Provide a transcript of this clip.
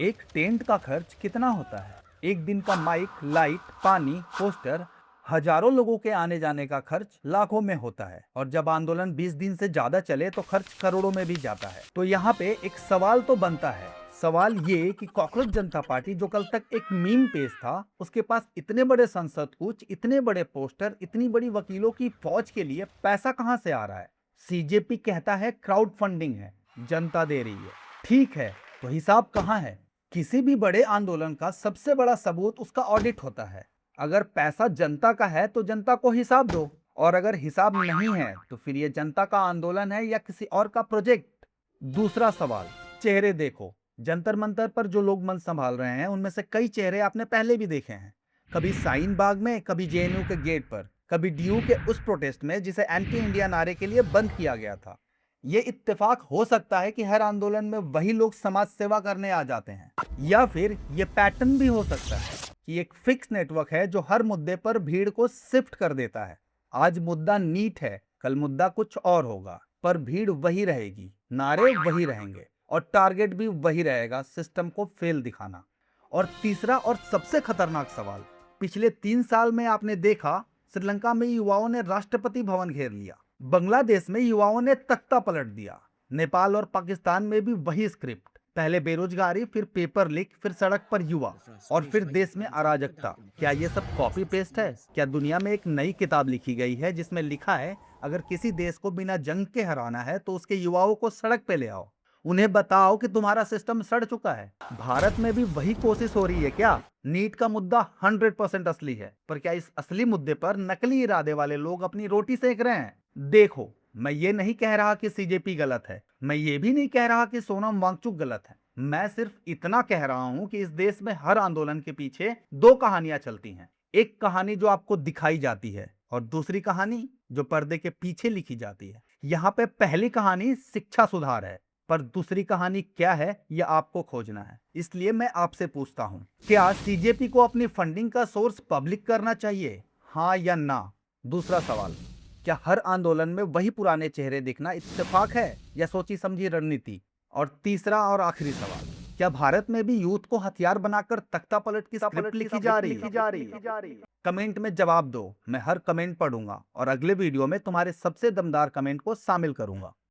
एक टेंट का खर्च कितना होता है? एक दिन का माइक, लाइट, पानी, पोस्टर, हजारों लोगों के आने जाने का खर्च लाखों में होता है। और जब आंदोलन 20 दिन से ज्यादा चले तो खर्च करोड़ों में भी जाता है। तो यहाँ पे एक सवाल तो बनता है। सवाल ये कि कॉकरोच जनता पार्टी जो कल तक एक मीम पेज था, उसके पास इतने बड़े संसद कूच, इतने बड़े पोस्टर, इतनी बड़ी वकीलों की फौज के लिए पैसा कहां से आ रहा है? सीजेपी कहता है क्राउड फंडिंग है, जनता दे रही है। ठीक है, तो हिसाब कहाँ है? किसी भी बड़े आंदोलन का सबसे बड़ा सबूत उसका ऑडिट होता है। अगर पैसा जनता का है तो जनता को हिसाब दो, और अगर हिसाब नहीं है तो फिर ये जनता का आंदोलन है या किसी और का प्रोजेक्ट। दूसरा सवाल, चेहरे देखो। जंतर मंतर पर जो लोग मन संभाल रहे हैं उनमें से कई चेहरे आपने पहले भी देखे हैं। कभी साइन बाग में, कभी जेएनयू के गेट पर, कभी डीयू के उस प्रोटेस्ट में जिसे एंटी इंडिया नारे के लिए बंद किया गया था। ये इत्तेफाक हो सकता है कि हर आंदोलन में वही लोग समाज सेवा करने आ जाते हैं, या फिर ये पैटर्न भी हो सकता है कि एक फिक्स नेटवर्क है जो हर मुद्दे पर भीड़ को शिफ्ट कर देता है। आज मुद्दा नीट है, कल मुद्दा कुछ और होगा, पर भीड़ वही रहेगी, नारे वही रहेंगे, और टारगेट भी वही रहेगा, सिस्टम को फेल दिखाना। और तीसरा और सबसे खतरनाक सवाल, पिछले 3 साल में आपने देखा, श्रीलंका में युवाओं ने राष्ट्रपति भवन घेर लिया, बांग्लादेश में युवाओं ने तख्ता पलट दिया, नेपाल और पाकिस्तान में भी वही स्क्रिप्ट। पहले बेरोजगारी, फिर पेपर लीक, फिर सड़क पर युवा, और फिर देश में अराजकता। क्या ये सब कॉपी पेस्ट है? क्या दुनिया में एक नई किताब लिखी गई है जिसमें लिखा है अगर किसी देश को बिना जंग के हराना है तो उसके युवाओं को सड़क पे ले आओ, उन्हें बताओ कि तुम्हारा सिस्टम सड़ चुका है? भारत में भी वही कोशिश हो रही है क्या? नीट का मुद्दा 100% असली है, पर क्या इस असली मुद्दे पर नकली इरादे वाले लोग अपनी रोटी सेक रहे हैं? देखो, मैं ये नहीं कह रहा कि सीजेपी गलत है, मैं ये भी नहीं कह रहा कि सोनम वांगचुक गलत है। मैं सिर्फ इतना कह रहा हूं कि इस देश में हर आंदोलन के पीछे दो कहानियां चलती हैं। एक कहानी जो आपको दिखाई जाती है, और दूसरी कहानी जो पर्दे के पीछे लिखी जाती है। यहाँ पे पहली कहानी शिक्षा सुधार है, पर दूसरी कहानी क्या है यह आपको खोजना है। इसलिए मैं आपसे पूछता हूं, क्या सीजेपी को अपनी फंडिंग का सोर्स पब्लिक करना चाहिए, हाँ या ना? दूसरा सवाल, क्या हर आंदोलन में वही पुराने चेहरे दिखना इत्तेफाक है या सोची समझी रणनीति? और तीसरा और आखिरी सवाल, क्या भारत में भी यूथ को हथियार बनाकर तख्ता पलट की स्क्रिप्ट लिखी जा रही है? कमेंट में जवाब दो, मैं हर कमेंट पढ़ूंगा और अगले वीडियो में तुम्हारे सबसे दमदार कमेंट को शामिल करूंगा।